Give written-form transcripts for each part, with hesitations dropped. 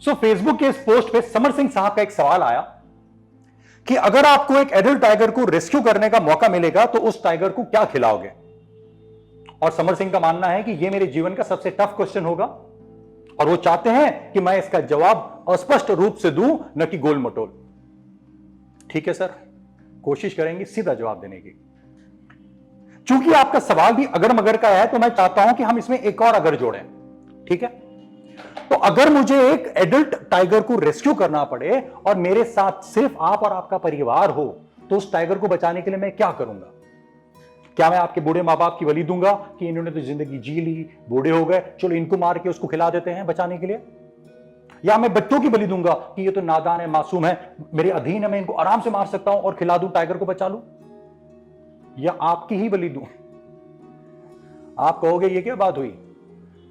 Facebook के इस post पे समर सिंह साहब का एक सवाल आया कि अगर आपको एक एडल्ट टाइगर को रेस्क्यू करने का मौका मिलेगा तो उस टाइगर को क्या खिलाओगे। और समर सिंह का मानना है कि यह मेरे जीवन का सबसे टफ क्वेश्चन होगा और वो चाहते हैं कि मैं इसका जवाब अस्पष्ट रूप से दूं, न कि गोल मटोल। ठीक है सर, कोशिश करेंगे सीधा जवाब देने की। चूंकि आपका सवाल भी अगर मगर का है तो मैं चाहता हूं कि हम इसमें एक और अगर जोड़ें। ठीक है, तो अगर मुझे एक एडल्ट टाइगर को रेस्क्यू करना पड़े और मेरे साथ सिर्फ आप और आपका परिवार हो, तो उस टाइगर को बचाने के लिए मैं क्या करूंगा? क्या मैं आपके बूढ़े मां बाप की बलि दूंगा कि इन्होंने तो जिंदगी जी ली, बूढ़े हो गए, चलो इनको मार के उसको खिला देते हैं बचाने के लिए? या मैं बच्चों की बलि दूंगा कि ये तो नादान है, मासूम है, मेरे अधीन है, मैं इनको आराम से मार सकता हूं और खिला दूं, टाइगर को बचा लूं? या आपकी ही बलि दूं? आप कहोगे ये क्या बात हुई?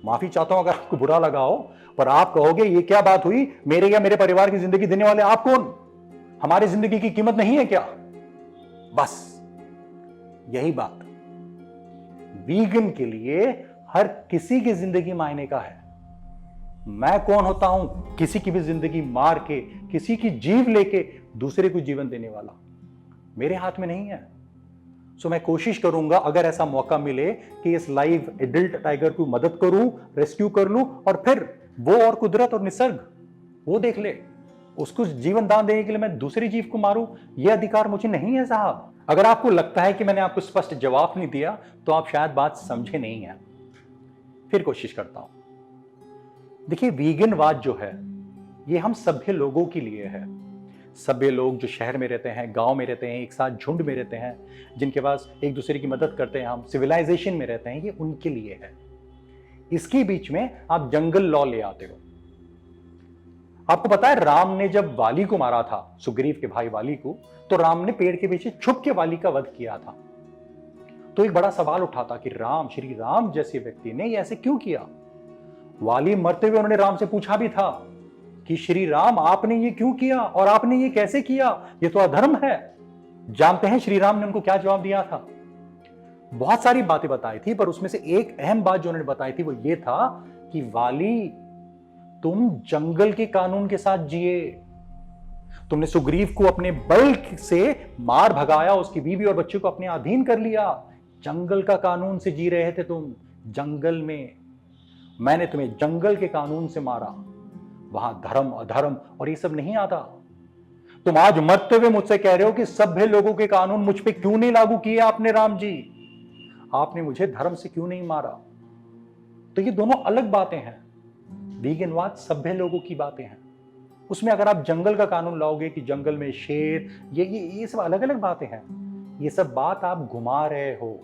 माफी चाहता हूं अगर आपको बुरा लगा हो, पर आप कहोगे ये क्या बात हुई? मेरे या मेरे परिवार की जिंदगी देने वाले आप कौन? हमारी जिंदगी की कीमत नहीं है क्या? बस यही बात वीगन के लिए हर किसी की जिंदगी मायने का है। मैं कौन होता हूं किसी की भी जिंदगी मार के, किसी की जीव लेके दूसरे को जीवन देने वाला? मेरे हाथ में नहीं है। सो मैं कोशिश करूंगा अगर ऐसा मौका मिले कि इस लाइव एडल्ट टाइगर को मदद करूं, रेस्क्यू कर लूं, और फिर वो और कुदरत और निसर्ग वो देख ले, उसको जीवन दान देने के लिए मैं दूसरी जीव को मारूं, यह अधिकार मुझे नहीं है साहब। अगर आपको लगता है कि मैंने आपको स्पष्ट जवाब नहीं दिया तो आप शायद बात समझे नहीं है। फिर कोशिश करता हूं। देखिए, वीगनवाद जो है ये हम सभ्य लोगों के लिए है। सभ्य लोग जो शहर में रहते हैं, गांव में रहते हैं, एक साथ झुंड में रहते हैं, जिनके पास एक दूसरे की मदद करते हैं, हम सिविलाइजेशन में रहते हैं, ये उनके लिए है। इसके बीच में आप जंगल लॉ ले आते हो। आपको पता है राम ने जब वाली को मारा था, सुग्रीव के भाई वाली को, तो राम ने पेड़ के पीछे छुप के वाली का वध किया था। तो एक बड़ा सवाल उठा था कि राम, श्री राम जैसे व्यक्ति ने ये ऐसे क्यों किया? वाली मरते हुए उन्होंने राम से पूछा भी था कि श्री राम आपने ये क्यों किया और आपने ये कैसे किया, ये तो अधर्म है। जानते हैं श्री राम ने उनको क्या जवाब दिया था? बहुत सारी बातें बताई थी, पर उसमें से एक अहम बात जो उन्होंने बताई थी वो ये था कि वाली, तुम जंगल के कानून के साथ जिए। तुमने सुग्रीव को अपने बल से मार भगाया, उसकी बीवी और बच्चे को अपने अधीन कर लिया। जंगल का कानून से जी रहे थे तुम, जंगल में। मैंने तुम्हें जंगल के कानून से मारा। वहां धर्म अधर्म और ये सब नहीं आता। तुम आज मरते हुए मुझसे कह रहे हो कि सभ्य लोगों के कानून मुझ पे क्यों नहीं लागू किए आपने? राम जी, आपने मुझे धर्म से क्यों नहीं मारा? तो ये दोनों अलग बातें हैं। वीगनवाद सभ्य लोगों की बातें हैं। उसमें अगर आप जंगल का कानून लाओगे कि जंगल में शेर, ये सब अलग अलग बातें हैं। ये सब बात आप घुमा रहे हो।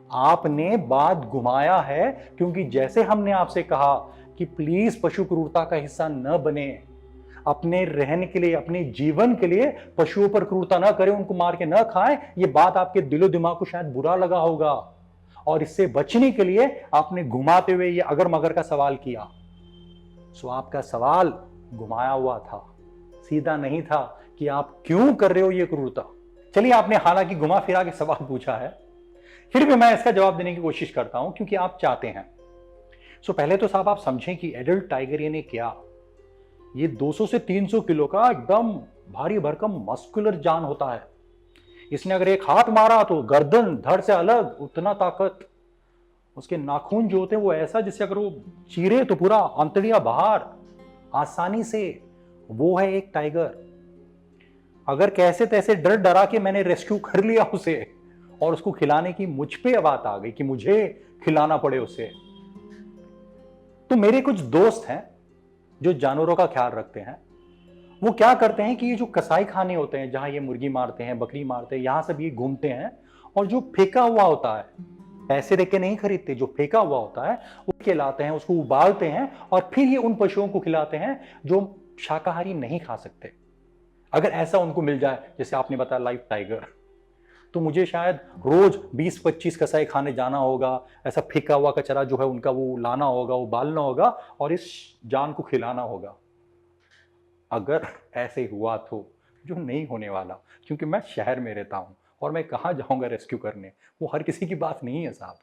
आपने बात घुमाया है क्योंकि जैसे हमने आपसे कहा कि प्लीज पशु क्रूरता का हिस्सा न बने, अपने रहने के लिए, अपने जीवन के लिए पशुओं पर क्रूरता न करें, उनको मार के न खाएं, ये बात आपके दिलो दिमाग को शायद बुरा लगा होगा और इससे बचने के लिए आपने घुमाते हुए ये अगर मगर का सवाल किया। सो आपका सवाल घुमाया हुआ था, सीधा नहीं था कि आप क्यों कर रहे हो ये क्रूरता। चलिए, आपने हालांकि घुमा फिरा के सवाल पूछा है, फिर भी मैं इसका जवाब देने की कोशिश करता हूं क्योंकि आप चाहते हैं। सो पहले तो साहब आप समझें कि एडल्ट टाइगर ये ने क्या, ये 200 से 300 किलो का एकदम भारी भरकम मस्कुलर जान होता है। इसने अगर एक हाथ मारा तो गर्दन धड़ से अलग, उतना ताकत। उसके नाखून जो होते हैं वो ऐसा जिससे अगर वो चीरे तो पूरा आंतड़ियां बाहर आसानी से। वो है एक टाइगर। अगर कैसे तैसे डर डरा के मैंने रेस्क्यू कर लिया उसे और उसको खिलाने की मुझ पे बात आ गई कि मुझे खिलाना पड़े उसे, तो मेरे कुछ दोस्त हैं जो जानवरों का ख्याल रखते हैं। वो क्या करते हैं कि ये जो कसाई खाने होते हैं जहां ये मुर्गी मारते हैं, बकरी मारते हैं, यहां सब ये घूमते हैं और जो फेंका हुआ होता है, पैसे देके नहीं खरीदते, जो फेंका हुआ होता है उसके लाते हैं, उसको उबालते हैं और फिर ये उन पशुओं को खिलाते हैं जो शाकाहारी नहीं खा सकते। अगर ऐसा उनको मिल जाए, जैसे आपने बताया लाइव टाइगर, तो मुझे शायद रोज 20-25 कसाई खाने जाना होगा, ऐसा फेंका हुआ कचरा जो है उनका वो लाना होगा, उबालना होगा और इस जान को खिलाना होगा। अगर ऐसे हुआ तो, जो नहीं होने वाला, क्योंकि मैं शहर में रहता हूं और मैं कहां जाऊंगा रेस्क्यू करने, वो हर किसी की बात नहीं है साहब।